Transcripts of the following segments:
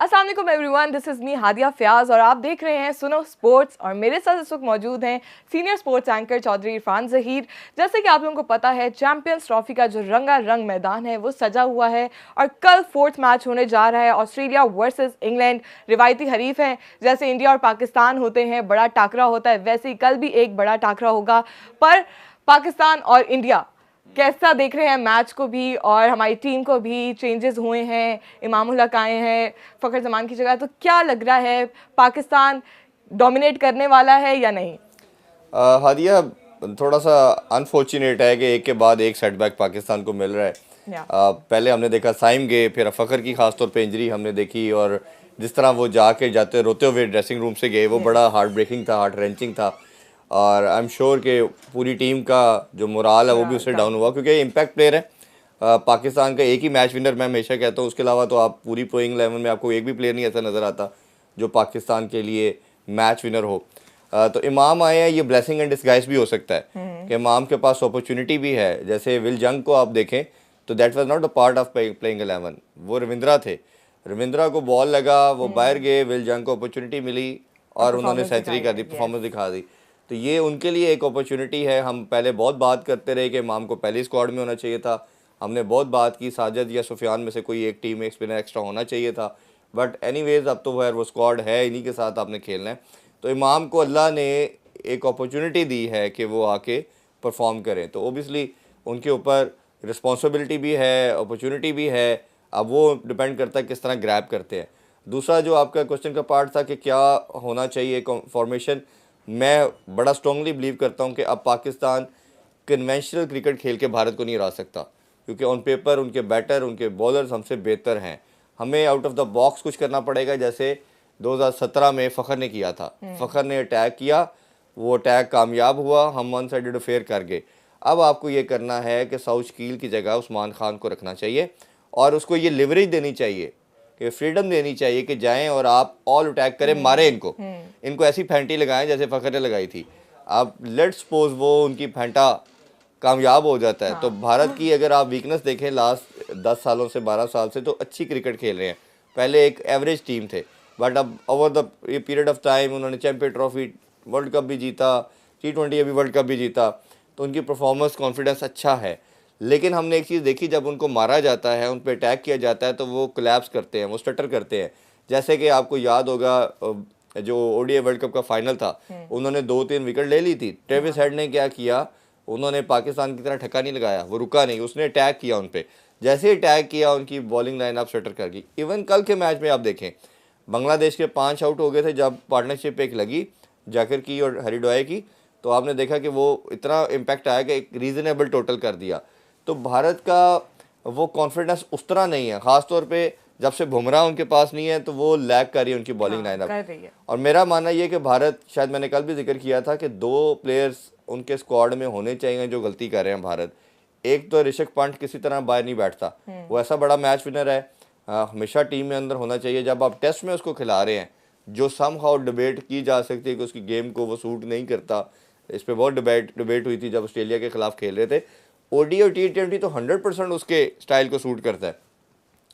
अस्सलाम वालेकुम everyone, this is me Hadiya Fayaz और आप देख रहे हैं सुनो स्पोर्ट्स। और मेरे साथ इस वक्त मौजूद हैं senior sports anchor Chaudhary Irfan Zaheer. जैसे कि आप लोगों को पता है, चैंपियंस ट्रॉफी का जो रंगारंग मैदान है वो सजा हुआ है और कल फोर्थ मैच होने जा रहा है, ऑस्ट्रेलिया वर्सेस इंग्लैंड। रिवायती हरीफ हैं, जैसे इंडिया और पाकिस्तान होते हैं, बड़ा टाकरा होता है, वैसे ही कल भी एक बड़ा टाकरा होगा। पर पाकिस्तान और इंडिया कैसा देख रहे हैं मैच को भी, और हमारी टीम को भी चेंजेस हुए हैं, इमाम उल हक आए हैं फ़खर जमान की जगह, तो क्या लग रहा है, पाकिस्तान डोमिनेट करने वाला है या नहीं? हादिया, थोड़ा सा अनफॉर्चुनेट है कि एक के बाद एक सेटबैक पाकिस्तान को मिल रहा है। पहले हमने देखा साइम गए, फिर फ़खर की खास तौर पे इंजरी हमने देखी, और जिस तरह वो जाते रोते हुए ड्रेसिंग रूम से गए वो बड़ा हार्ट ब्रेकिंग था, हार्ट रेंचिंग था। और आई एम श्योर कि पूरी टीम का जो मोराल है वो भी उससे डाउन हुआ, क्योंकि इम्पैक्ट प्लेयर है। पाकिस्तान का एक ही मैच विनर मैं हमेशा कहता हूँ, उसके अलावा तो आप पूरी प्लेइंग 11 में आपको एक भी प्लेयर नहीं ऐसा नज़र आता जो पाकिस्तान के लिए मैच विनर हो। तो इमाम आए हैं, ये ब्लेसिंग एंड डिस्गाइज भी हो सकता है कि इमाम के पास अपॉर्चुनिटी भी है। जैसे विल जंग को आप देखें तो that was not a part of playing 11, वो रविंद्रा थे। रविंद्रा को बॉल लगा, वो बाहर गए, विल जंग को अपॉर्चुनिटी मिली और उन्होंने सेंचुरी कर दी, परफॉर्मेंस दिखा दी। तो ये उनके लिए एक अपॉर्चुनिटी है। हम पहले बहुत बात करते रहे कि इमाम को पहले स्क्वाड में होना चाहिए था, हमने बहुत बात की साजिद या सुफियान में से कोई एक टीम में एक स्पिनर एक्स्ट्रा होना चाहिए था, बट एनीवेज अब तो वो स्क्वाड है, इन्हीं के साथ आपने खेलना है। तो इमाम को अल्लाह ने एक अपॉर्चुनिटी दी है कि वो आके परफॉर्म करें, तो ओबियसली उनके ऊपर रिस्पॉन्सिबिलिटी भी है, अपॉर्चुनिटी भी है। अब वो डिपेंड करता है किस तरह ग्रैब करते हैं। दूसरा जो आपका क्वेश्चन का पार्ट था कि क्या होना चाहिए फॉर्मेशन, मैं बड़ा स्ट्रांगली बिलीव करता हूँ कि अब पाकिस्तान कन्वेंशनल क्रिकेट खेल के भारत को नहीं हरा सकता, क्योंकि ऑन पेपर उनके बैटर, उनके बॉलर्स हमसे बेहतर हैं। हमें आउट ऑफ द बॉक्स कुछ करना पड़ेगा, जैसे 2017 में फ़खर ने किया था। फ़खर ने अटैक किया, वो अटैक कामयाब हुआ, हम वन साइडेड अफेयर कर गए। अब आपको ये करना है कि साउथ कील की जगह उस्मान खान को रखना चाहिए और उसको ये लिवरेज देनी चाहिए, कि फ्रीडम देनी चाहिए कि जाएं और आप ऑल अटैक करें, मारें इनको ऐसी फेंटी लगाएं जैसे फ़खर ने लगाई थी। अब लेट्स सपोज वो उनकी फेंटा कामयाब हो जाता है, तो भारत की अगर आप वीकनेस देखें लास्ट 10 सालों से 12 साल से, तो अच्छी क्रिकेट खेल रहे हैं। पहले एक एवरेज टीम थे, बट अब over the period of time उन्होंने चैंपियन ट्रॉफी, वर्ल्ड कप भी जीता, T20 अभी वर्ल्ड कप भी जीता, तो उनकी परफॉर्मेंस कॉन्फिडेंस अच्छा है। लेकिन हमने एक चीज़ देखी, जब उनको मारा जाता है, उन पर अटैक किया जाता है, तो वो कोलैप्स करते हैं, वो स्टटर करते हैं। जैसे कि आपको याद होगा जो ODI वर्ल्ड कप का फाइनल था, उन्होंने 2-3 विकेट ले ली थी। ट्रेविस हेड ने क्या किया, उन्होंने पाकिस्तान की तरह ठक्का नहीं लगाया, वो रुका नहीं, उसने अटैक किया उन पर। जैसे ही अटैक किया उनकी बॉलिंग लाइन अप शटर कर गई। इवन कल के मैच में आप देखें, बांग्लादेश के 5 आउट हो गए थे जब पार्टनरशिप एक लगी जाकिर की और हरिडोए की, तो आपने देखा कि वो इतना इम्पैक्ट आया कि एक रीज़नेबल टोटल कर दिया। तो भारत का वो कॉन्फिडेंस उस तरह नहीं है, ख़ास तौर पे जब से बुमराह उनके पास नहीं है, तो वो लैग कर रही है उनकी बॉलिंग लाइनअप। और मेरा मानना ये कि भारत, शायद मैंने कल भी जिक्र किया था कि 2 प्लेयर्स उनके स्क्वाड में होने चाहिए जो गलती कर रहे हैं भारत। एक तो ऋषभ पंत किसी तरह बाहर नहीं बैठता, वो ऐसा बड़ा मैच विनर है, हमेशा टीम में अंदर होना चाहिए। जब आप टेस्ट में उसको खिला रहे हैं, जो समहाउ डिबेट की जा सकती है कि उसकी गेम को वो सूट नहीं करता, इस पर बहुत डिबेट हुई थी जब ऑस्ट्रेलिया के खिलाफ खेल रहे थे। ODI और T20 तो 100% उसके स्टाइल को सूट करता है,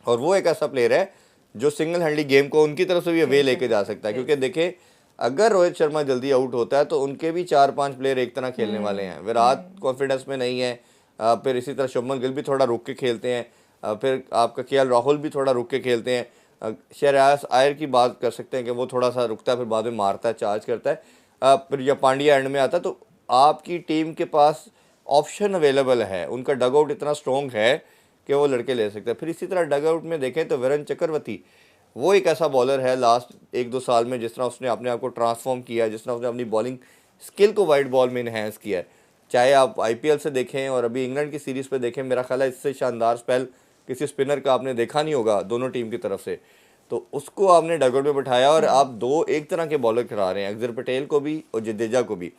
और वो एक ऐसा प्लेयर है जो सिंगल हैंडली गेम को उनकी तरफ से भी अवे लेके जा सकता है। क्योंकि देखें, अगर रोहित शर्मा जल्दी आउट होता है तो उनके भी 4-5 प्लेयर एक तरह खेलने वाले हैं। विराट कॉन्फिडेंस में नहीं है, फिर इसी तरह शुभमन गिल भी थोड़ा रुक के खेलते हैं, फिर आपका KL राहुल भी थोड़ा रुक के खेलते हैं। शहरयार आयर की बात कर सकते हैं कि वो थोड़ा सा रुकता है, फिर बाद में मारता है, चार्ज करता है, फिर या पांड्या एंड में आता है। तो आपकी टीम के पास ऑप्शन अवेलेबल है, उनका डग आउट इतना स्ट्रॉन्ग है कि वो लड़के ले सकते हैं। फिर इसी तरह डग आउट में देखें तो वीरेंद्र चक्रवर्ती, वो एक ऐसा बॉलर है लास्ट 1-2 साल में जिस तरह उसने अपने आप को ट्रांसफॉर्म किया, जिस तरह उसने अपनी बॉलिंग स्किल को वाइड बॉल में इन्हेंस किया है। चाहे आप IPL से देखें और अभी इंग्लैंड की सीरीज़ पे देखें, मेरा ख्याल है इससे शानदार स्पेल किसी स्पिनर का आपने देखा नहीं होगा दोनों टीम की तरफ से। तो उसको आपने डगआउट में बैठाया और आप 2 एक तरह के बॉलर खिला रहे हैं, अक्षर पटेल को भी और जडेजा को भी।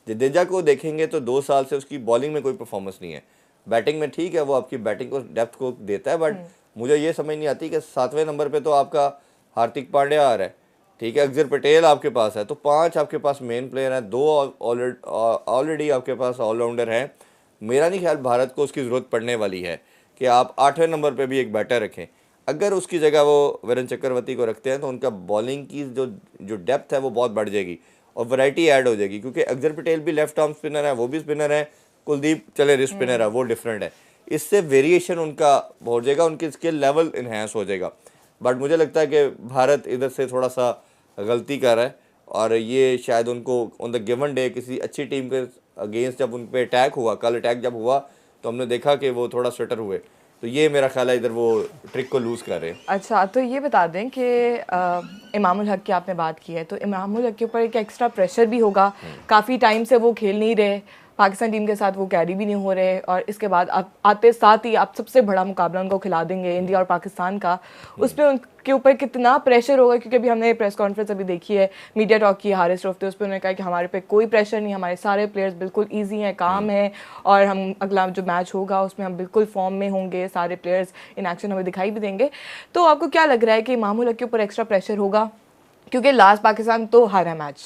जडेजा को देखेंगे तो 2 साल से उसकी बॉलिंग में कोई परफॉर्मेंस नहीं है। बैटिंग में ठीक है, वो आपकी बैटिंग को डेप्थ को देता है, बट मुझे ये समझ नहीं आती कि 7वें नंबर पे तो आपका हार्दिक पांड्या आ रहा है, ठीक है, अक्षर पटेल आपके पास है, तो 5 आपके पास मेन प्लेयर हैं, 2 ऑलरेडी आपके पास ऑलराउंडर हैं। मेरा नहीं ख्याल भारत को उसकी ज़रूरत पड़ने वाली है कि आप 8वें नंबर पे भी एक बैटर रखें। अगर उसकी जगह वो वीरेंद्र चक्रवर्ती को रखते हैं तो उनका बॉलिंग की जो डेप्थ है वो बहुत बढ़ जाएगी और वैरायटी ऐड हो जाएगी, क्योंकि अक्षर पटेल भी लेफ्ट आर्म स्पिनर है, वो भी स्पिनर है, कुलदीप चले रिस्ट स्पिनर है, वो डिफरेंट है। इससे वेरिएशन उनका हो जाएगा, उनकी स्किल लेवल इन्हेंस हो जाएगा। बट मुझे लगता है कि भारत इधर से थोड़ा सा गलती कर रहा है और ये शायद उनको ऑन द गिवन डे किसी अच्छी टीम के अगेंस्ट जब उन पर अटैक हुआ, कल अटैक जब हुआ तो हमने देखा कि वो थोड़ा स्वेटर हुए, तो ये मेरा ख्याल है इधर वो ट्रिक को लूज़ कर रहे हैं। अच्छा, तो ये बता दें कि इमामुल हक की आपने बात की है, तो इमामुल हक के ऊपर एक एक्स्ट्रा प्रेशर भी होगा, काफ़ी टाइम से वो खेल नहीं रहे, पाकिस्तान टीम के साथ वो कैरी भी नहीं हो रहे, और इसके बाद आप आते साथ ही आप सबसे बड़ा मुकाबला उनको खिला देंगे इंडिया और पाकिस्तान का, उस पर उनके ऊपर कितना प्रेशर होगा? क्योंकि अभी हमने प्रेस कॉन्फ्रेंस अभी देखी है, मीडिया टॉक की हारिस रऊफ थे, उस पर उन्होंने कहा कि हमारे पे कोई प्रेशर नहीं, हमारे सारे प्लेयर्स बिल्कुल ईजी हैं, काम है, और हम अगला जो मैच होगा उसमें हम बिल्कुल फॉर्म में होंगे, सारे प्लेयर्स इन एक्शन हमें दिखाई भी देंगे। तो आपको क्या लग रहा है कि इमामुल हक के ऊपर एक्स्ट्रा प्रेशर होगा? क्योंकि लास्ट पाकिस्तान तो हारा मैच,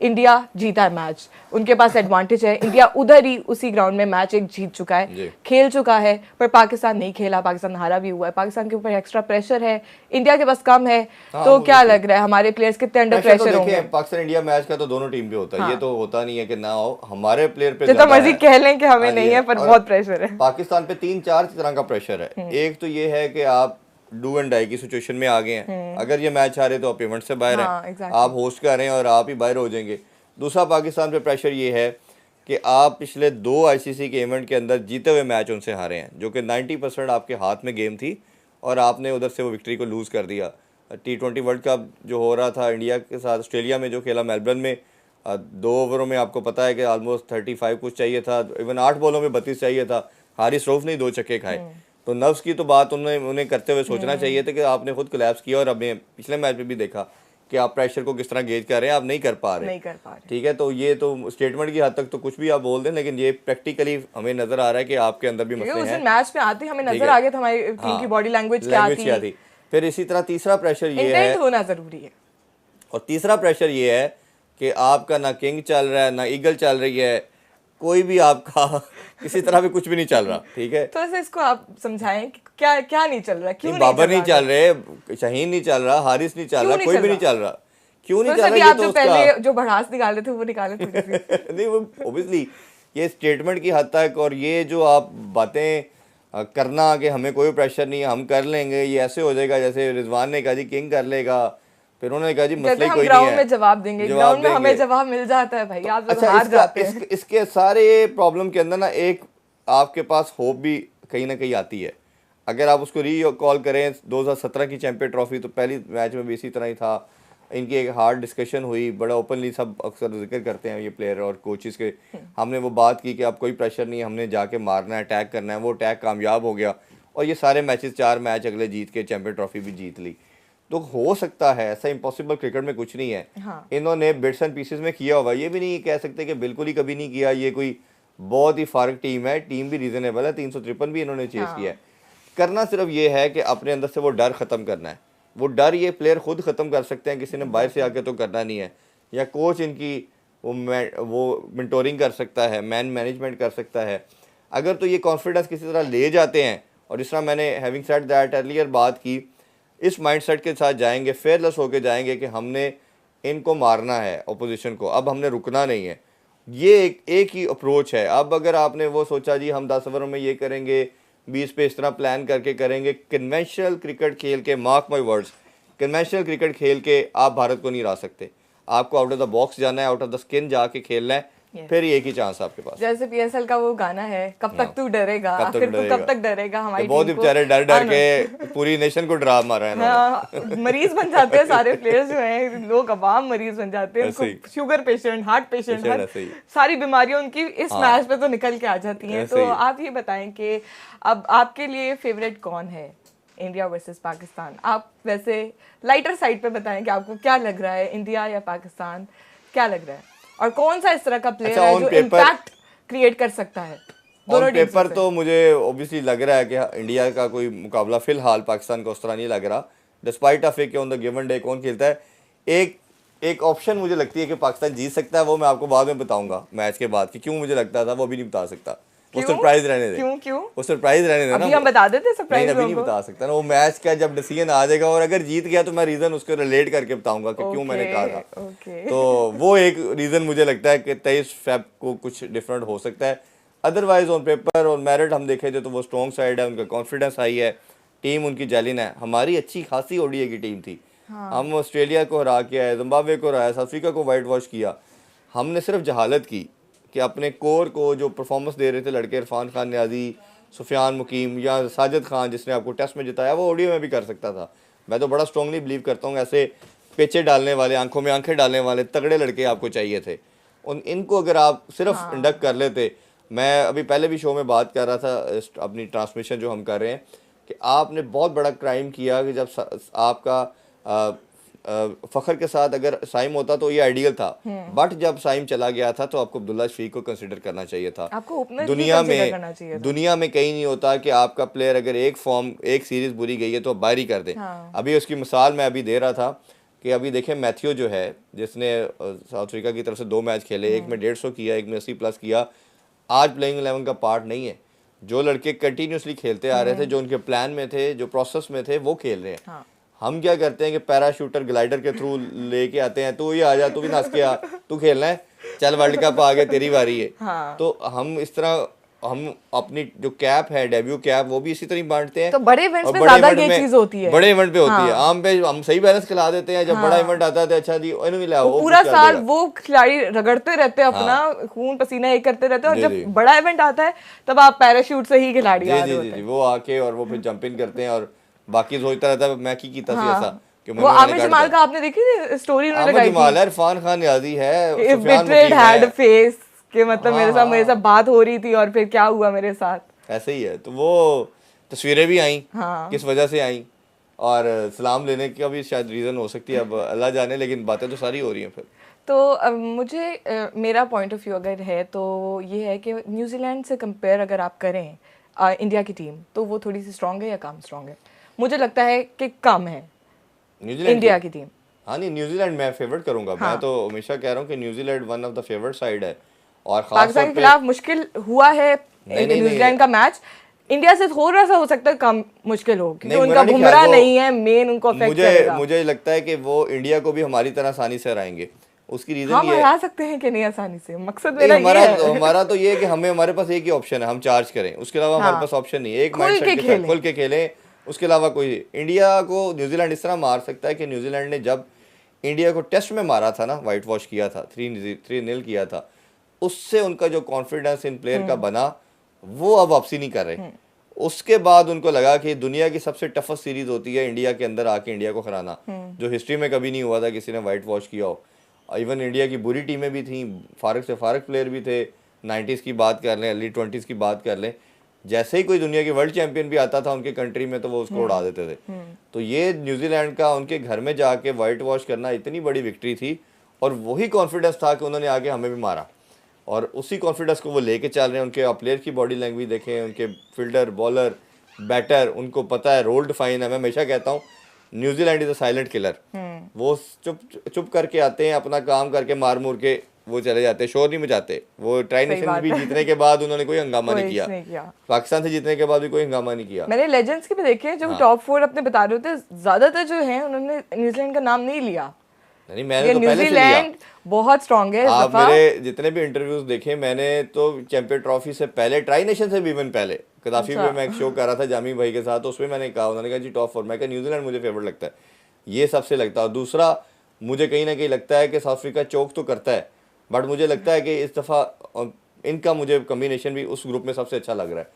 इंडिया जीता है मैच, उनके पास एडवांटेज है, इंडिया उधर ही उसी ग्राउंड में मैच एक जीत चुका है, खेल चुका है, पर पाकिस्तान नहीं खेला, पाकिस्तान हारा भी हुआ है, पाकिस्तान के ऊपर एक्स्ट्रा प्रेशर है, इंडिया के पास कम है। तो क्या लग रहा है हमारे प्लेयर्स कितने अंडर प्रेशर होंगे? पाकिस्तान इंडिया मैच का तो दोनों टीम पे होता है, ये तो होता नहीं है कि ना हो, हमारे प्लेयर पे जितना मर्जी कह लें कि हमें नहीं है, पर बहुत प्रेशर है। पाकिस्तान पे 3-4 तरह का प्रेशर है। एक तो ये है कि आप डू एंड डाई की सिचुएशन में आ गए हैं, अगर ये मैच हारे तो आप इवेंट से बाहर हैं, आप होस्ट कर रहे हैं और आप ही बाहर हो जाएंगे। दूसरा पाकिस्तान पे प्रेशर ये है कि आप पिछले 2 आईसीसी के इवेंट के अंदर जीते हुए मैच उनसे हारे हैं, जो कि 90% आपके हाथ में गेम थी और आपने उधर से वो विक्ट्री को लूज़ कर दिया। T20 वर्ल्ड कप जो हो रहा था इंडिया के साथ, ऑस्ट्रेलिया में जो खेला मेलबर्न में, 2 ओवरों में आपको पता है कि ऑलमोस्ट 35 कुछ चाहिए था, इवन 8 बॉलों में 32 चाहिए था, हारिस रऊफ ने 2 छक्के खाए। तो नफ्स की तो बात उन्हें करते हुए सोचना चाहिए था कि आपने खुद कोलैप्स किया, और आपने पिछले मैच में भी देखा कि आप प्रेशर को किस तरह गेज कर रहे हैं, आप नहीं कर पा रहे। ठीक है, तो ये तो स्टेटमेंट की हद तक तो कुछ भी आप बोल दें, लेकिन ये प्रैक्टिकली हमें नजर आ रहा है कि आपके अंदर भी मसले हैं। मैच में आते हमें नजर आ गया था हमारी टीम की बॉडी लैंग्वेज क्या थी। फिर इसी तरह तीसरा प्रेशर ये है, होना जरूरी है, और तीसरा प्रेशर ये है कि आपका ना किंग चल रहा है ना ईगल चल रही है, कोई भी आपका किसी तरह भी कुछ भी नहीं चल रहा। ठीक है, तो ऐसे इसको आप समझाएं कि क्या क्या नहीं चल रहा, क्यों बाबर नहीं चल रहे, शाहीन नहीं चल रहा, हारिस नहीं चल रहा, कोई भी नहीं चल रहा, क्यों नहीं चल रहा? ये तो पहले जो भड़ास निकाले थे वो निकाले थे नहीं, वो ऑब्वियसली ये स्टेटमेंट की हद तक, और ये जो आप बातें करना कि हमें कोई प्रेशर नहीं है, हम कर लेंगे, ये ऐसे हो जाएगा जैसे रिजवान ने कहा जी किंग कर लेगा, फिर उन्होंने कहा जी मसले कोई नहीं है, में जवाब देंगे, ग्राउंड में हमें जवाब मिल जाता है भाई, आप अच्छा, हार जाते हैं। इसके सारे प्रॉब्लम के अंदर ना एक आपके पास होप भी कहीं ना कहीं आती है। अगर आप उसको कॉल करें 2017 की चैंपियन ट्रॉफी, तो पहली मैच में भी इसी तरह ही था, इनकी एक हार्ड डिस्कशन हुई, बड़ा ओपनली सब अक्सर जिक्र करते हैं ये प्लेयर और कोचेस के, हमने वो बात की कि अब कोई प्रेशर नहीं है, हमने जाके मारना है, अटैक करना है, वो अटैक कामयाब हो गया और ये सारे मैचेस 4 मैच अगले जीत के चैंपियन ट्रॉफी भी जीत ली। तो हो सकता है, ऐसा इम्पॉसिबल क्रिकेट में कुछ नहीं है। इन्होंने बिट्स एंड पीसेस में किया होगा, ये भी नहीं कह सकते कि बिल्कुल ही कभी नहीं किया, ये कोई बहुत ही फारक टीम है, टीम भी रीजनेबल है, 353 भी इन्होंने चेस किया है। करना सिर्फ ये है कि अपने अंदर से वो डर ख़त्म करना है, वो डर ये प्लेयर खुद ख़त्म कर सकते हैं, किसी ने बाहर से आके तो करना नहीं है, या कोच इनकी वो मेंटोरिंग कर सकता है, मैन मैनेजमेंट कर सकता है। अगर तो ये कॉन्फिडेंस किसी तरह ले जाते हैं, और जिस तरह मैंने हैविंग सेड दैट अर्लियर बात की, इस माइंडसेट के साथ जाएंगे, फेयरलेस होके जाएंगे कि हमने इनको मारना है अपोजिशन को, अब हमने रुकना नहीं है, ये एक ही अप्रोच है। अब अगर आपने वो सोचा जी हम 10 ओवरों में ये करेंगे, 20 पे इस तरह प्लान करके करेंगे, कन्वेंशनल क्रिकेट खेल के, mark my words, conventional cricket खेल के आप भारत को नहीं हरा सकते। आपको आउट ऑफ द बॉक्स जाना है, आउट ऑफ द स्किन जाके खेलना है, फिर एक ही चांस आपके पास। जैसे पीएसएल का वो गाना है, कब तक तू डरेगा, फिर तू कब तक डरेगा, हमारी बहुत ही बेचारे डर डर के पूरी नेशन को डरा मारा है ना। मरीज बन जाते हैं सारे प्लेयर्स जो हैं, लोग अवाम मरीज बन जाते हैं, उनको शुगर पेशेंट, हार्ट पेशेंट, सारी बीमारियां उनकी इस मैच पे तो निकल के आ जाती हैं। तो आप ये बताएं कि अब आपके लिए फेवरेट कौन है इंडिया वर्सेस पाकिस्तान? आप वैसे लाइटर साइड पे बताएं कि आपको क्या लग रहा है, इंडिया या पाकिस्तान, क्या लग रहा है, और कौन सा इस तरह का प्लेयर है जो इम्पैक्ट क्रिएट कर सकता है? ऑन पेपर तो मुझे ऑब्वियसली लग रहा है कि इंडिया का कोई मुकाबला फिलहाल पाकिस्तान को उस तरह नहीं लग रहा, despite of on the given day कौन खेलता है। एक ऑप्शन मुझे लगती है कि पाकिस्तान जीत सकता है, वो मैं आपको बाद में बताऊंगा मैच के बाद कि क्यों मुझे लगता था, वो भी नहीं बता सकता, वो सरप्राइज रहने दे। क्यों वो सरप्राइज रहने दे ना। अभी हम बता देते सरप्राइज। नहीं, अभी नहीं बता सकता ना, वो मैच का जब डिसीजन आ जाएगा और अगर जीत गया तो मैं रीजन उसको रिलेट करके बताऊंगा कि क्यों मैंने कहा था। तो वो एक रीजन मुझे लगता है कि 23 फेब को कुछ डिफरेंट हो सकता है। अदरवाइज ऑन पेपर और मेरिट हम देखें तो वो स्ट्रॉन्ग साइड है, उनका कॉन्फिडेंस हाई है, टीम उनकी जेलिन है। हमारी अच्छी खासी ओडीआई की टीम थी। हम ऑस्ट्रेलिया को हरा के आए, जिम्बाब्वे को हराया, साउथ अफ्रीका को वाइट वॉश किया। हमने सिर्फ जहालत की कि अपने कोर को जो परफॉर्मेंस दे रहे थे लड़के, इरफान खान न्याजी, सुफियान मुकीम या साजिद खान जिसने आपको टेस्ट में जिताया, वो ओडीआई में भी कर सकता था। मैं तो बड़ा स्ट्रांगली बिलीव करता हूँ ऐसे पेचे डालने वाले, आंखों में आंखें डालने वाले तगड़े लड़के आपको चाहिए थे। इनको अगर आप सिर्फ इंडक्ट कर लेते, मैं अभी पहले भी शो में बात कर रहा था अपनी ट्रांसमिशन जो हम कर रहे हैं, कि आपने बहुत बड़ा क्राइम किया कि जब आपका फ़खर के साथ अगर साइम होता तो ये आइडियल था, बट जब साइम चला गया था तो आपको अब्दुल्ला शफीक को कंसिडर करना चाहिए था। आपको दुनिया में कहीं नहीं होता कि आपका प्लेयर अगर एक सीरीज बुरी गई है तो बाहर ही कर दे। अभी उसकी मिसाल मैं अभी दे रहा था कि अभी देखें मैथ्यू जो है, जिसने साउथ अफ्रीका की तरफ से 2 मैच खेले, एक में 150 किया, एक में 80+ किया, आज प्लेइंग 11 का पार्ट नहीं है। जो लड़के कंटिन्यूसली खेलते आ रहे थे, जो उनके प्लान में थे, जो प्रोसेस में थे, वो खेल रहे हैं। हम क्या करते हैं कि पैराशूटर ग्लाइडर के थ्रू लेके आते हैं, तू ये आ जा, तू भी नाच के आ, तू खेलना है, चल वर्ल्ड कप आ गया, तेरी बारी है। तो हम इस तरह हम अपनी जो कैप है, डेब्यू कैप, वो भी इसी तरह बांटते हैं। तो बड़े इवेंट्स में ज्यादा ये चीज होती है, बड़े इवेंट पे होती है। आम पे हम सही बैलेंस खिला देते हैं, जब बड़ा इवेंट आता है अच्छा जी इन्हें मिला, वो पूरा साल वो खिलाड़ी रगड़ते रहते हैं, अपना खून पसीना एक करते रहते हैं, और जब बड़ा इवेंट आता है तब आप पैराशूट से ही खिलाड़ी आ रहे होते हैं। वो आके और वो फिर जंपिंग करते हैं और बाकी सोचता रहता है मैं की कीता सी ऐसा कि वो आमिर जमाल का आपने देखी थी स्टोरी उन्होंने लगाई थी। जमाल है, इरफान खान न्याजी है, सुफियान मुकीम है, फेस कि मतलब मेरे साथ बात हो रही थी और फिर क्या हुआ मेरे साथ, ऐसे ही है। तो वो तस्वीरें भी आई, किस वजह से आई, और सलाम लेने का भी शायद रीजन हो सकती है, अब अल्लाह जाने, लेकिन बातें तो सारी हो रही हैं। फिर तो मुझे मेरा पॉइंट ऑफ व्यू अगर है तो ये है कि न्यूजीलैंड से कंपेयर अगर आप करें इंडिया की टीम, तो वो थोड़ी सी स्ट्रांग है या कम स्ट्रांग है? मुझे लगता है कि कम है इंडिया की टीम। हाँ नहीं, न्यूजीलैंड मैं फेवरेट करूंगा। मैं तो हमेशा कह रहा हूँ कि New Zealand one of the favourite side है, और पाकिस्तान के खिलाफ मुश्किल हुआ है न्यूजीलैंड का मैच। इंडिया से थोड़ा सा हो सकता है कम मुश्किल हो, क्योंकि उनका बुमराह नहीं है मेन, उनको अफेक्ट करेगा। मुझे लगता है कि वो इंडिया को भी हमारी तरह आसानी से हराएंगे। उसकी रीजन हम हरा सकते हैं कि नहीं आसानी से, मकसद मेरा ये है। हमारा तो ये है कि हमारे पास एक ही ऑप्शन है, हम चार्ज करें, उसके अलावा हमारे पास ऑप्शन नहीं है। एक माइंडसेट के साथ खुल के खेलें, उसके अलावा कोई। इंडिया को न्यूजीलैंड इस तरह मार सकता है कि न्यूजीलैंड ने जब इंडिया को टेस्ट में मारा था ना, वाइट वॉश किया था, 3-0 किया था, उससे उनका जो कॉन्फिडेंस इन प्लेयर का बना, वो अब वापसी नहीं कर रहे। उसके बाद उनको लगा कि दुनिया की सबसे टफेस्ट सीरीज होती है इंडिया के अंदर आके इंडिया को हराना, जो हिस्ट्री में कभी नहीं हुआ था किसी ने वाइट वॉश किया हो। इवन इंडिया की बुरी टीमें भी थी, फारक से फारक प्लेयर भी थे, 90s की बात कर लें, अर्ली 20s की बात कर लें, जैसे ही कोई दुनिया की वर्ल्ड चैंपियन भी आता था उनके कंट्री में तो वो उसको उड़ा देते थे। तो ये न्यूजीलैंड का उनके घर में जाके वाइट वॉश करना इतनी बड़ी विक्ट्री थी, और वही कॉन्फिडेंस था कि उन्होंने आगे हमें भी मारा, और उसी कॉन्फिडेंस को वो लेके चल रहे हैं। उनके प्लेयर की बॉडी लैंग्वेज देखें, उनके फील्डर, बॉलर, बैटर, उनको पता है रोल डिफाइन है। मैं हमेशा कहता हूँ New Zealand is a silent killer. वो चुप करके आते हैं, अपना काम करके मार मुर के वो चले जाते हैं, शोर नहीं मचाते। वो ट्राई नेशंस भी जीतने के बाद उन्होंने कोई हंगामा नहीं किया, पाकिस्तान से जीतने के बाद भी कोई हंगामा नहीं किया। मैंने लेजेंड्स के भी देखे जो टॉप 4 अपने बता रहे होते, ज्यादातर जो हैं उन्होंने न्यूजीलैंड का नाम नहीं लिया। नहीं, मैंने तो पहले से लिया। बहुत स्ट्रांग है। आप मेरे जितने भी इंटरव्यूज देखे, मैंने तो चैंपियन ट्रॉफी से पहले, ट्राई नेशन से भी इवन पहले, कदाफी में मैं एक शो कर रहा था जामी भाई के साथ, तो उसमें मैंने कहा, उन्होंने कहा जी टॉप 4, मैं कहा न्यूजीलैंड मुझे फेवरेट लगता है, ये सबसे लगता है। और दूसरा मुझे कहीं ना कहीं लगता है कि साउथ अफ्रीका चौक तो करता है, बट मुझे लगता है कि इस दफ़ा इनका मुझे कम्बिनेशन भी उस ग्रुप में सबसे अच्छा लग रहा है।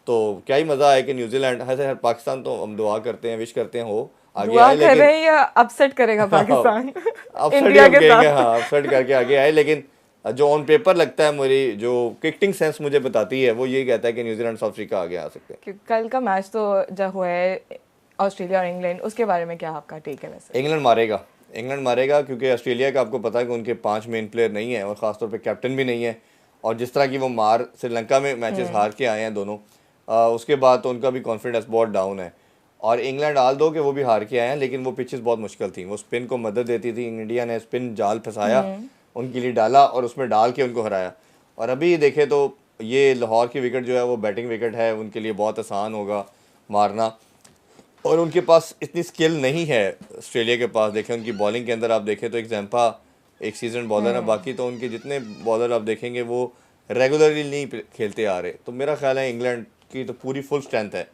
तो क्या ही मज़ा है कि न्यूजीलैंड, ऐसे पाकिस्तान तो हम दुआ करते हैं, विश करते हैं हो आगे आए, लेकिन या अपसेट करेगा पाकिस्तान इंडिया के साथ। हाँ, अपसेट करके आगे आए, लेकिन जो ऑन पेपर लगता है, मेरी जो क्रिकेटिंग सेंस मुझे बताती है, वो ये कहता है कि न्यूजीलैंड साउथ अफ्रीका आगे आ सकते हैं। कल का मैच तो जब हुआ है ऑस्ट्रेलिया और इंग्लैंड, उसके बारे में क्या आपका टेक है? वैसे इंग्लैंड मारेगा क्योंकि ऑस्ट्रेलिया का आपको पता है कि उनके 5 मेन प्लेयर नहीं है, और ख़ासतौर पे कैप्टन भी नहीं है, और जिस तरह की वो मार श्रीलंका में मैचेस हार के आए हैं दोनों, उसके बाद तो उनका भी कॉन्फिडेंस बहुत डाउन है। और इंग्लैंड आल दो कि वो भी हार के आए हैं, लेकिन वो पिचेस बहुत मुश्किल थी, वो स्पिन को मदद देती थी। इंडिया ने स्पिन जाल फंसाया, उनके लिए डाला और उसमें डाल के उनको हराया। और अभी देखे तो ये लाहौर की विकेट जो है वो बैटिंग विकेट है, उनके लिए बहुत आसान होगा मारना, और उनके पास इतनी स्किल नहीं है ऑस्ट्रेलिया के पास। देखें उनकी बॉलिंग के अंदर आप देखें तो एक जैम्पा एक सीजन बॉलर है, बाकी तो उनके जितने बॉलर आप देखेंगे वो रेगुलरली नहीं खेलते आ रहे। तो मेरा ख्याल है इंग्लैंड की तो पूरी फुल स्ट्रेंथ है,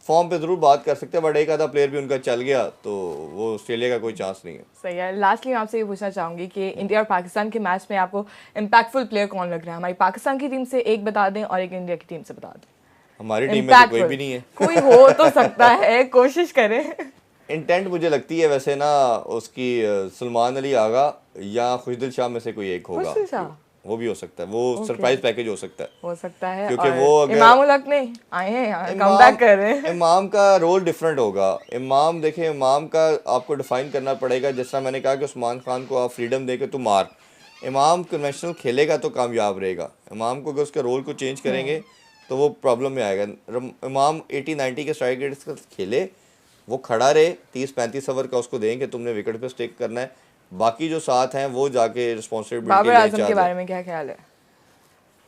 फॉर्म पे ज़रूर बात कर सकते हैं, बट एक आधा प्लेयर भी उनका चल गया तो वो ऑस्ट्रेलिया का कोई चांस नहीं है। सही है। लास्टली मैं आपसे ये पूछना चाहूंगी कि इंडिया और पाकिस्तान के मैच में आपको इम्पैक्टफुल प्लेयर कौन लग रहा है? हमारी पाकिस्तान की टीम से एक बता दें और एक इंडिया की टीम से बता दें। हमारी टीम में तो कोई भी नहीं है। कोई हो तो सकता है, कोशिश करें। इंटेंट मुझे लगती है वैसे ना उसकी सलमान अली आगा या खुशदिल शाह में से कोई एक होगा। खुशदिल शाह वो भी हो सकता है, वो सरप्राइज पैकेज हो सकता है क्योंकि और वो अगर इमाम उल हक ने आए हैं, कम बैक कर रहे हैं। इमाम का रोल डिफरेंट होगा। इमाम देखें, इमाम का आपको डिफाइन करना पड़ेगा। जिस तरह मैंने कहा कि उस्मान खान को आप फ्रीडम दे के तो मार, इमाम कन्वेंशनल खेलेगा तो कामयाब रहेगा। इमाम को अगर उसके रोल को चेंज करेंगे तो वो प्रॉब्लम में आएगा। इमाम 80-90 के स्ट्राइक रेट से खेले, वो खड़ा रहे, 30-35 ओवर का उसको देंगे, तुमने विकेट पे स्टिक करना है, बाकी जो साथ हैं वो जाके रिस्पॉन्सिबिलिटी बाबर आजम के बारे में क्या ख्याल है?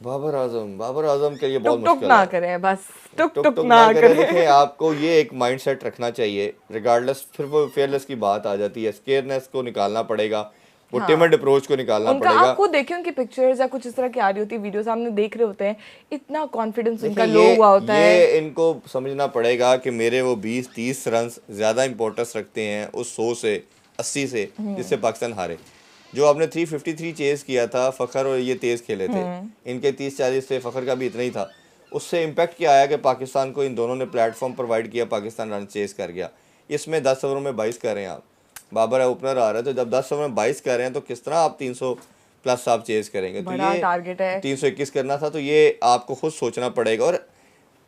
बाबर आजम के लिए बहुत टुक मुश्किल ना है। करें, बस टुक टुक ना करें। देखिए आपको ये एक माइंडसेट रखना चाहिए रिगार्डलेस, फिर वो फेयरलेस की बात आ जाती है, स्केयरनेस को निकालना पड़ेगा, वो टिमड अप्रोच को निकालना उनका पड़ेगा। आप खुद देखिए उनकी पिक्चर्स या कुछ इस तरह की आ रही होती है, वीडियोस हमने देख रहे होते हैं, इतना कॉन्फिडेंस उनका लो हुआ होता है। ये इनको समझना पड़ेगा कि मेरे वो 20-30 रन ज़्यादा इंपॉर्टेंस रखते हैं उस 100 से 80 से जिससे पाकिस्तान हारे। जो आपने 353 चेस किया था, फ़खर और ये तेज़ खेले थे, इनके 30-40 से फ़खर का भी इतना ही था। उससे इम्पैक्ट क्या आया कि पाकिस्तान को इन दोनों ने प्लेटफॉर्म प्रोवाइड किया, पाकिस्तान रन चेस कर गया। इसमें 10 ओवरों में 22 कर रहे हैं आप, बाबर ओपनर आ रहा है, तो जब 10 ओवर में 22 कर रहे हैं तो किस तरह आप 300 प्लस आप चेस करेंगे? तो बड़ा ये टारगेट है, 321 करना था, तो ये आपको खुद सोचना पड़ेगा। और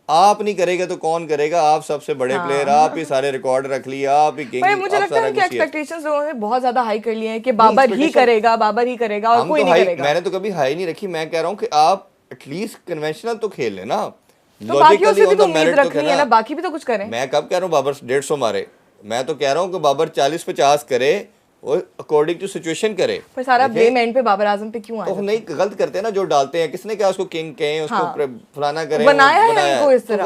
आप नहीं करेगा तो कौन करेगा? आप सबसे बड़े प्लेयर, आप ही सारे रिकॉर्ड रख लिए, आप ही किंग। मुझे लगता है कि एक्सपेक्टेशंस लोगों ने बहुत ज्यादा हाई कर लिए हैं कि बाबर ही करेगा और कोई नहीं करेगा। मैंने तो कभी हाई नहीं रखी, मैं कह रहा हूँ कि आप एटलीस्ट कन्वेंशनल तो खेल लेना, तो बाकियों से भी तो उम्मीद रखनी है ना, बाकी भी तो कुछ करें। मैं कब कह रहा हूँ बाबर 150 मारे, मैं तो कह रहा हूँ कि बाबर 40-50 करे और अकॉर्डिंग टू सिचुएशन करे। पर सारा ब्लेम एंड पे बाबर आजम पे क्यों आया? तो नहीं, गलत करते हैं ना जो डालते हैं, किसने क्या उसको किंग कहें, उसको फलाना करें, बनाया है इनको इस तरह।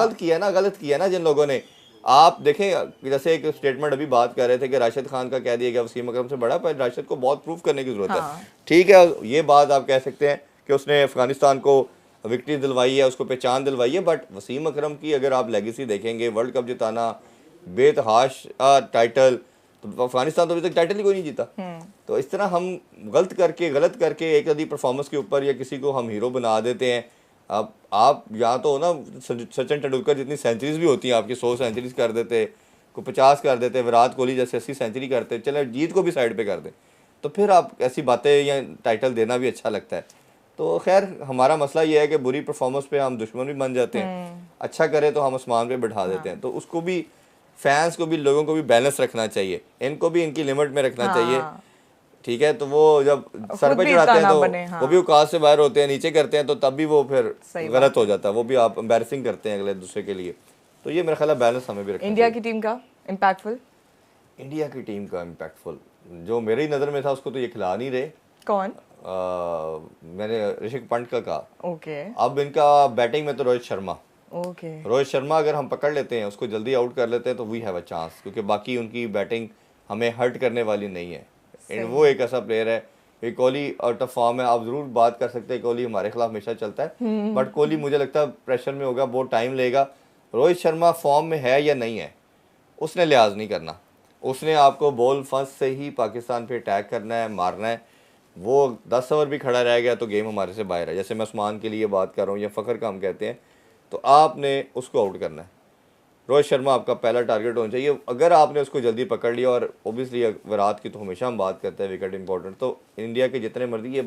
गलत किया ना जिन लोगों ने। आप देखें जैसे एक स्टेटमेंट अभी बात कर रहे थे कि राशिद खान का कह दिया गया वसीम अकरम से बड़ा, पर राशिद को बहुत प्रूफ करने की जरूरत है। ठीक है, ये बात आप कह सकते हैं कि उसने अफगानिस्तान को विक्ट्री दिलवाई है, उसको पहचान दिलवाई है, बट वसीम अकरम की अगर आप लेगेसी देखेंगे, वर्ल्ड कप जिताना, बेतहाशा टाइटल, तो अफगानिस्तान तो अभी तक टाइटल ही कोई नहीं जीता। तो इस तरह हम गलत करके एक आधी परफॉर्मेंस के ऊपर या किसी को हम हीरो बना देते हैं। अब आप या तो ना सचिन तेंदुलकर जितनी सेंचुरीज भी होती हैं आपकी, 100 सेंचुरीज कर देते, को 50 कर देते, विराट कोहली जैसे 80 सेंचुरी करते, चले जीत को भी साइड पे कर दे, तो फिर आप ऐसी बातें या टाइटल देना भी अच्छा लगता है। तो खैर हमारा मसला ये है कि बुरी परफॉर्मेंस पे हम दुश्मन भी बन जाते हैं, अच्छा करे तो हम आसमान पे बैठा देते हैं। तो उसको भी, फैंस को भी, लोगों को भी बैलेंस रखना चाहिए, इनको भी इनकी लिमिट में रखना चाहिए। ठीक है, तो वो जब सर पे चढ़ाते हैं तो वो भी औकात से बाहर होते हैं, नीचे करते हैं तो तब भी वो फिर गलत हो जाता है, वो भी आप एम्बैरसिंग करते हैं अगले दूसरे के लिए। तो ये मेरा ख्याल है बैलेंस हमें भी रखना चाहिए। इंडिया की टीम का इम्पैक्टफुल जो मेरी नज़र में था उसको तो ये खिला नहीं रहे। कौन? मैंने ऋषभ पंत का कहा। ओके। अब इनका बैटिंग में तो रोहित शर्मा। ओके। रोहित शर्मा अगर हम पकड़ लेते हैं, उसको जल्दी आउट कर लेते हैं तो वी हैव अ चांस, क्योंकि बाकी उनकी बैटिंग हमें हर्ट करने वाली नहीं है। वो एक ऐसा प्लेयर है। कोहली आउट ऑफ फॉर्म है, आप जरूर बात कर सकते हैं, कोहली हमारे खिलाफ हमेशा चलता है, बट कोहली मुझे लगता है प्रेशर में होगा, बहुत टाइम लेगा। रोहित शर्मा फॉर्म में है या नहीं है, उसने लिहाज नहीं करना, उसने आपको बॉल फर्स्ट से ही पाकिस्तान पे अटैक करना है, मारना है। वो 10 ओवर भी खड़ा रह गया तो गेम हमारे से बाहर है। जैसे मैं उस्मान के लिए बात कर रहा हूँ या फ़खर का हम कहते हैं, तो आपने उसको आउट करना है। रोहित शर्मा आपका पहला टारगेट होना चाहिए। अगर आपने उसको जल्दी पकड़ लिया, और ओबियसली विराट की तो हमेशा हम बात करते हैं विकेट इंपॉर्टेंट, तो इंडिया के जितने मर्जी ये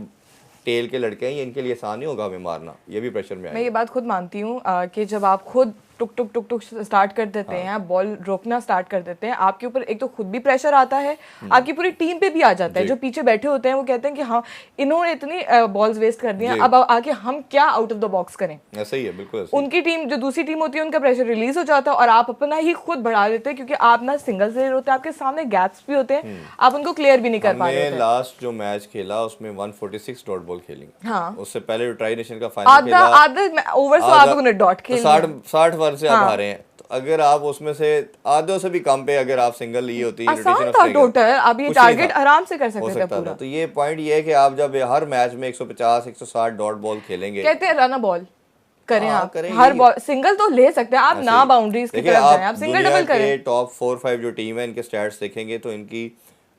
टेल के लड़के हैं, ये इनके लिए आसान नहीं होगा हमें मारना, ये भी प्रेशर में मैं ये बात खुद मानती हूँ कि जब आप खुद टुक टुक टुक टुक स्टार्ट कर देते हैं, बॉल रोकना स्टार्ट कर देते हैं, आपके ऊपर एक तो खुद भी प्रेशर आता है, आपकी पूरी टीम पे भी आ जाता है। जो पीछे बैठे होते हैं वो कहते हैं कि हाँ इन्होंने इतनी बॉल्स वेस्ट कर दी हैं, अब आके हम क्या आउट ऑफ द बॉक्स करें। ऐसा ही है, बिल्कुल ऐसा। उनकी टीम जो दूसरी टीम होती है उनका प्रेशर रिलीज हो जाता है और आप अपना ही खुद बढ़ा देते हैं, क्योंकि आप ना सिंगल प्लेयर होते हैं, आपके सामने गैप्स भी होते हैं, आप उनको क्लियर भी नहीं कर पा रहे। लास्ट जो मैच खेला उसमें 146 डॉट बॉल खेली। हाँ, उससे पहले जो ट्राई नेशन का फाइनल खेला आधा ओवर से आपने डॉट खेल 60 ओवर से आप हारे हैं। तो अगर आप उसमें से आधे से भी कम पे अगर आप सिंगल ली होती आसान था टोटल, आप ये टारगेट आराम से कर सकते थे पूरा। तो ये पॉइंट ये है कि आप जब हर मैच में 150 160 डॉट बॉल खेलेंगे, कहते हैं रन बॉल करें आप, हर बॉल सिंगल तो ले सकते हैं आप, ना बाउंड्रीज की तरफ जाएं, आप सिंगल डबल करें। टॉप 4-5 जो टीम है इनके स्टैट्स देखेंगे तो इनकी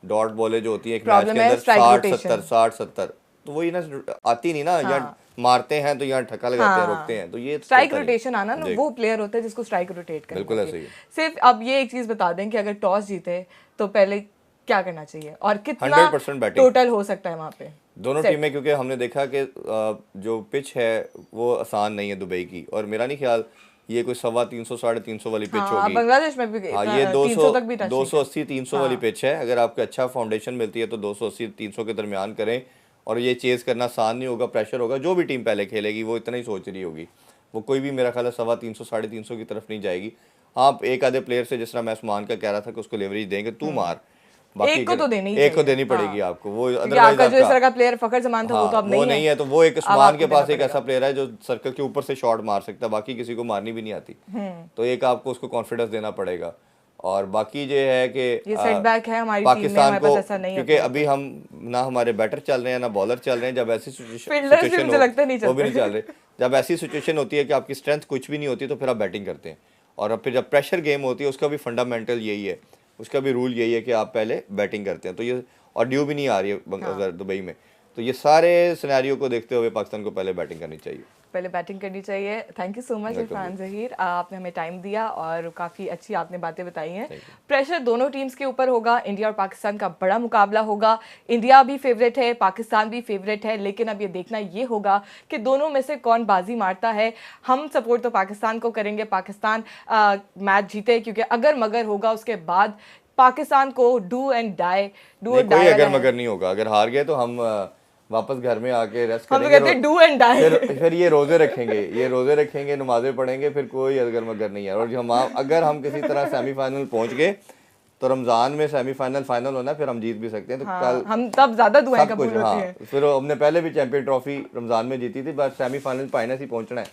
डॉट बॉलें जो होती है एक मैच के अंदर 60-70, तो वही ना आती नहीं ना, यहाँ मारते हैं तो यहाँ ठक्का लगाते हैं, रोकते हैं, तो ये स्ट्राइक रोटेशन आना ना, वो प्लेयर होता है जिसको स्ट्राइक रोटेट करना। बिल्कुल ऐसे ही। सिर्फ अब ये एक चीज बता दें कि अगर टॉस जीते तो पहले क्या करना चाहिए और कितना 100% बैटिंग टोटल हो सकता है वहां पे दोनों टीमें, क्योंकि हमने देखा कि जो पिच है वो आसान नहीं है दुबई की, और मेरा नहीं ख्याल ये कोई 350 350 वाली पिच होगी। बांग्लादेश में भी हाँ, ये 280 300 वाली पिच है। अगर आपको अच्छा फाउंडेशन मिलती है तो 280 300 के दरमियान करें, और ये चेज करना आसान नहीं होगा, प्रेशर होगा। जो भी टीम पहले खेलेगी वो इतना ही सोच रही होगी, वो कोई भी मेरा ख्याल है 350 350 की तरफ नहीं जाएगी। हाँ, एक आधे प्लेयर से, जिस तरह मैं उस्मान का कह रहा था कि उसको लेवरेज देंगे, तू मार, बाकी एक को तो देनी एक को देनी पड़ेगी आपको। वो अदरवाइज जो इस तरह का प्लेयर फखर जमान था वो तो अब नहीं है, तो वो एक उस्मान के पास एक ऐसा प्लेयर है जो सर्कल के ऊपर से शॉट मार सकता है, बाकी किसी को मारनी भी नहीं आती। तो एक आपको उसको कॉन्फिडेंस देना पड़ेगा। और बाकी जो है कि ये सेटबैक है हमारी पाकिस्तान टीम में, को, क्योंकि अभी हम ना हमारे बैटर चल रहे हैं ना बॉलर चल रहे हैं। जब ऐसी सिचुएशन वो भी नहीं चल रहे, जब ऐसी सिचुएशन होती है कि आपकी स्ट्रेंथ कुछ भी नहीं होती तो फिर आप बैटिंग करते हैं। और फिर जब प्रेशर गेम होती है उसका भी फंडामेंटल यही है, उसका भी रूल यही है कि आप पहले बैटिंग करते हैं। तो ये और ड्यू भी नहीं आ रही है अगर दुबई में, तो ये सारे सिनेरियो को देखते हुए पाकिस्तान को पहले बैटिंग करनी चाहिए। Thank you so much Irfan Zaheer, आपने हमें टाइम दिया और काफ़ी अच्छी आपने बातें बताई हैं। प्रेशर दोनों टीम्स के ऊपर होगा, इंडिया और पाकिस्तान का बड़ा मुकाबला होगा। इंडिया भी फेवरेट है, पाकिस्तान भी फेवरेट है, लेकिन अब ये देखना ये होगा कि दोनों में से कौन बाजी मारता है। हम सपोर्ट तो पाकिस्तान को करेंगे, पाकिस्तान मैच जीते, क्योंकि अगर मगर होगा उसके बाद पाकिस्तान को डू एंड डाई कोई अगर मगर नहीं होगा। अगर हार गए तो हम वापस घर में आके रेस्ट करेंगे, कहते हैं डू एंड डाई। फिर ये रोजे रखेंगे, नमाजें पढ़ेंगे, फिर कोई अगर मगर नहीं है। और अगर हम किसी तरह सेमीफाइनल पहुंच गए तो रमजान में सेमीफाइनल फाइनल होना, फिर हम जीत भी सकते हैं। तो कल हम तब ज्यादा दुआएं कबूल होती हैं। फिर हमने पहले भी चैंपियन ट्रॉफी रमजान में जीती थी, बस सेमीफाइनल फाइनल ही पहुंचना है,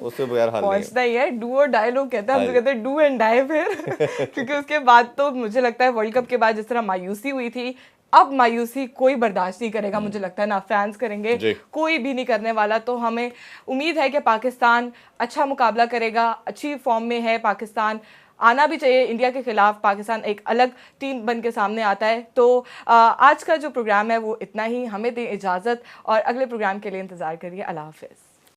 उससे बगैर हाल पहुंचना ही है। डू और डाई लोग कहते हैं, हम तो कहते हैं डू एंड डाई फिर क्योंकि उसके बाद तो मुझे लगता है वर्ल्ड कप के बाद जिस तरह मायूसी हुई थी, अब मायूसी कोई बर्दाश्त नहीं करेगा। मुझे लगता है ना फैंस करेंगे, कोई भी नहीं करने वाला। तो हमें उम्मीद है कि पाकिस्तान अच्छा मुकाबला करेगा, अच्छी फॉर्म में है पाकिस्तान, आना भी चाहिए इंडिया के खिलाफ। पाकिस्तान एक अलग टीम बन के सामने आता है। तो आज का जो प्रोग्राम है वो इतना ही, हमें दें इजाज़त और अगले प्रोग्राम के लिए इंतज़ार करिए। अल्लाह हाफ़िज़।